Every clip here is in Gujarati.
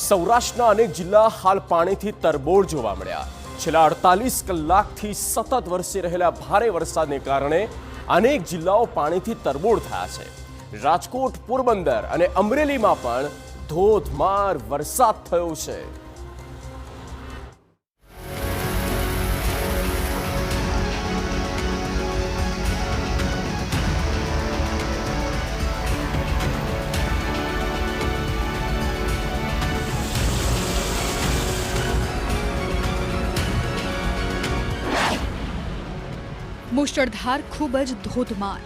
સૌરાષ્ટ્રના અનેક જિલ્લા હાલ પાણીથી તરબોળ જોવા મળ્યા। છેલ્લા 48 કલાકથી સતત વરસી રહેલા ભારે વરસાદને કારણે અનેક જિલ્લાઓ પાણીથી તરબોળ થયા છે। રાજકોટ, પોરબંદર અને અમરેલીમાં પણ ધોધમાર વરસાદ થયો છે। મુશળધાર ખૂબ જ ધોધમાર।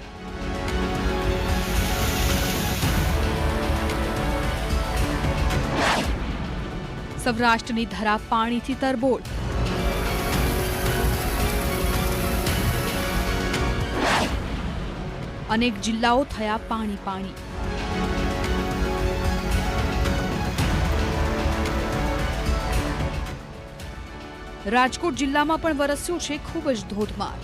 સૌરાષ્ટ્રની ધરા પાણીથી તરબોળ। અનેક જિલ્લાઓ થયા પાણી પાણી। રાજકોટ જિલ્લામાં પણ વરસ્યું છે ખૂબ જ ધોધમાર।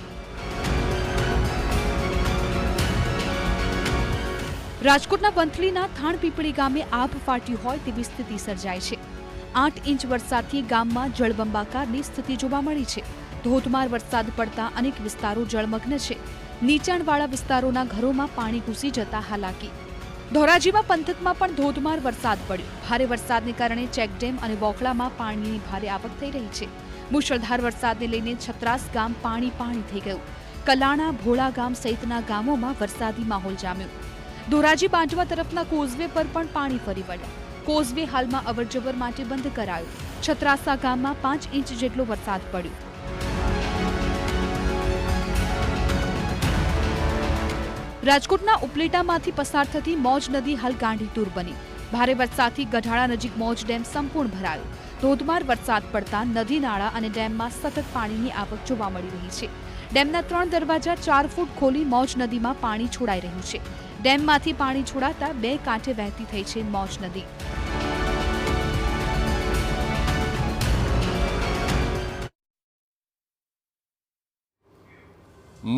રાજકોટના વંથલીના થાણપીપળી ગામે આભ ફાટ્યું હોય તેવી સ્થિતિ સર્જાઈ છે। 8 ઇંચ વરસાદથી ગામમાં જળબંબાકારની સ્થિતિ જોવા મળી છે। ધોધમાર વરસાદ પડતા અનેક વિસ્તારો જળમગ્ન છે। નીચાણવાળા વિસ્તારોના ઘરોમાં પાણી ઘૂસી જતા હાલાકી। ધોરાજીમાં પંથકમાં પણ ધોધમાર વરસાદ પડ્યો। ભારે વરસાદને કારણે ચેકડેમ અને બોખડામાં પાણીની ભારે આવક થઈ રહી છે। મુશળધાર વરસાદને લઈને છત્રાસ ગામ પાણી પાણી થઈ ગયું। કલાણા, ભોળા ગામ સહિતના ગામોમાં વરસાદી માહોલ જામ્યો। ધોરાજી બાંટવા તરફના કોઝવે પર પણ પાણી ફરી વળ્યા। કોઝવે હાલમાં અવરજવર માટે બંધ કરાયો। છત્રાસા ગામમાં 5 ઇંચ જેટલો વરસાદ પડ્યો। રાજકોટના ઉપલેટામાંથી પસાર થતી મોજ નદી હાલ ગાંડીતુર બની। ભારે વરસાદથી ગઢાળા નજીક મોજ ડેમ સંપૂર્ણ ભરાયો। ધોધમાર વરસાદ પડતા નદી નાળા અને ડેમમાં સતત પાણીની આવક જોવા મળી રહી છે। ડેમના 3 દરવાજા 4 ફૂટ ખોલી મોજ નદીમાં પાણી છોડાઈ રહ્યું છે। ડેમમાંથી પાણી છોડાતા 2 કાંઠે વહેતી થઈ છે મોજ નદી।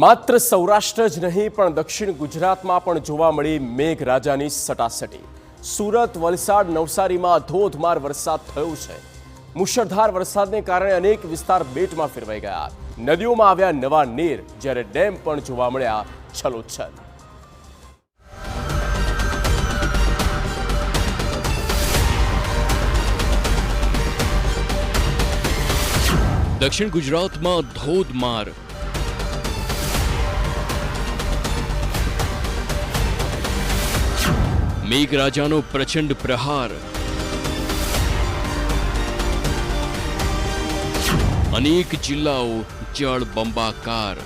માત્ર સૌરાષ્ટ્ર જ નહીં પણ દક્ષિણ ગુજરાતમાં પણ જોવા મળી મેઘરાજાની સટાસટી। સુરત, વલસાડ, નવસારીમાં ધોધમાર વરસાદ થયો છે। મુશળધાર વરસાદને કારણે અનેક વિસ્તાર બેટમાં ફેરવાઈ ગયા। નદીઓમાં આવ્યા નવા નીર, જ્યારે ડેમ પણ જોવા મળ્યા છલોછલ। દક્ષિણ ગુજરાતમાં ધોધમાર। મેઘરાજાનો પ્રચંડ પ્રહાર। અનેક જિલ્લાઓ જળબંબાકાર।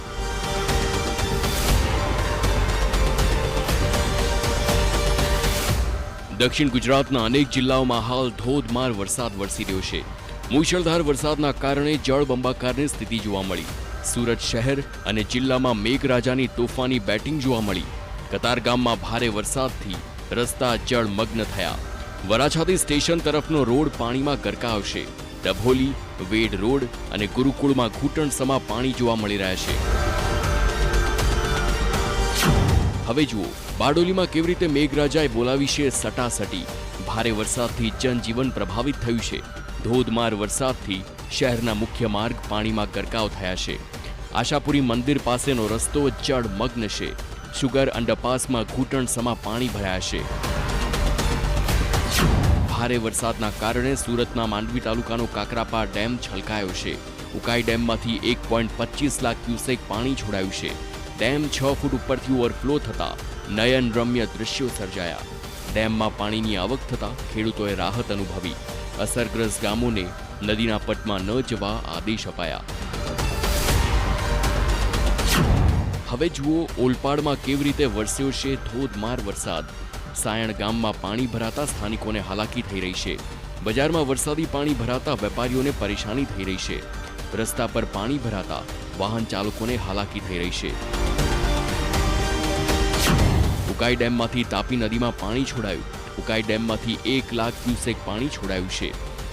દક્ષિણ ગુજરાતના અનેક જિલ્લાઓમાં હાલ ધોધમાર વરસાદ વરસી રહ્યો છે। મુશળધાર વરસાદના કારણે જળબંબાકારની સ્થિતિ જોવા મળી। સુરત શહેર અને જિલ્લામાં મેઘરાજાની તોફાની બેટિંગ જોવા મળી। કતારગામમાં ભારે વરસાદથી રસ્તા જળમગ્ન થયા। વરાછાથી સ્ટેશન તરફનો રોડ પાણીમાં ગરકાવ છે। ડભોલી, વેડ રોડ અને ગુરુકુળમાં ઘૂંટણસમા પાણી જોવા મળી રહ્યા છે। હવે જુઓ બારડોલીમાં કેવી રીતે મેઘરાજાએ બોલાવી છે સટાસટી। ભારે વરસાદથી જનજીવન પ્રભાવિત થયું છે। ધોધમાર વરસાદથી શહેરના મુખ્ય માર્ગ પાણીમાં ગરકાવ થયા છે। આશાપુરી મંદિર પાસેનો રસ્તો જળમગ્ન છે। શુગર અંડરપાસમાં ઘૂંટણસમા પાણી ભરાયા છે। ભારે વરસાદના કારણે સુરતના માંડવી તાલુકાનો કાકરાપા ડેમ છલકાયો છે। ઉકાઈ ડેમમાંથી 1.25 લાખ ક્યુસેક પાણી છોડાયું છે। ડેમ 6 ફૂટ ઉપરથી ઓવરફ્લો થતા નયનરમ્ય દૃશ્યો સર્જાયા। ડેમમાં પાણીની આવક થતા ખેડૂતોએ રાહત અનુભવી। અસરગ્રસ્ત ગામોને નદીના પટમાં ન જવા આદેશ અપાયા। હવે જુઓ ઓલપાડમાં કેવી રીતે વરસ્યો છે ધોધમાર વરસાદ। સાયણ ગામમાં પાણી ભરાતા સ્થાનિકોને હાલાકી થઈ રહી છે। બજારમાં વરસાદી પાણી ભરાતા વેપારીઓને પરેશાની થઈ રહી છે। રસ્તા પર પાણી ભરાતા વાહન ચાલકોને હાલાકી થઈ રહી છે। ઉકાઈ ડેમમાંથી તાપી નદીમાં પાણી છોડાયું। ઉકાઈ ડેમમાંથી 1 લાખ ક્યુસેક પાણી છોડાયું છે।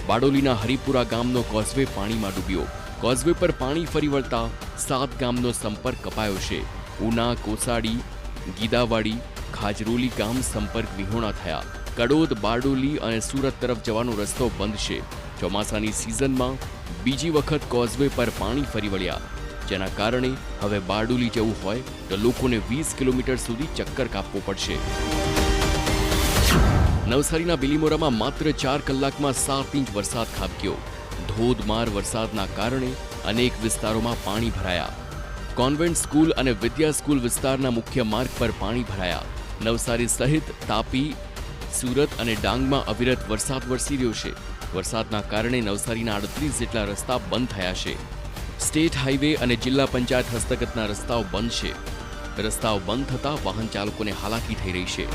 બારડોલીના હરિપુરા ગામનો કોઝવે પાણીમાં ડૂબ્યો। કોઝવે પર પાણી ફરી વળતા 7 ગામનો સંપર્ક કપાયો છે। ઉના, કોસાડી, ગીદાવાડી, ખાજરોલી ગામ સંપર્ક વિહોણા થયા। કડોદ, બારડોલી અને સુરત તરફ જવાનો રસ્તો બંધ છે. ચોમાસાની સિઝનમાં બીજી વખત કોઝવે પર પાણી ફરી વળ્યા, જેના કારણે હવે બારડોલી જવું હોય તો લોકોને 20 કિલોમીટર સુધી ચક્કર કાપવો પડશે. નવસારીના બિલીમોરામાં માત્ર 4 કલાકમાં 7 ઇંચ વરસાદ ખાબક્યો. ધોધમાર વરસાદના કારણે અનેક વિસ્તારોમાં પાણી ભરાયા. કોન્વેન્ટ સ્કૂલ અને વિદ્યા સ્કૂલ વિસ્તારના મુખ્ય માર્ગ પર પાણી ભરાયા. નવસારી સહિત તાપી, સુરત અને ડાંગમાં અવિરત વરસાદ વરસી રહ્યો છે. વરસાદના કારણે નવસારીના 38 જેટલા રસ્તા બંધ થયા છે. સ્ટેટ હાઈવે અને જિલ્લા પંચાયત હસ્તગતના રસ્તાઓ બંધ છે. રસ્તાઓ બંધ થતાં વાહન ચાલકોને હાલાકી થઈ રહી છે.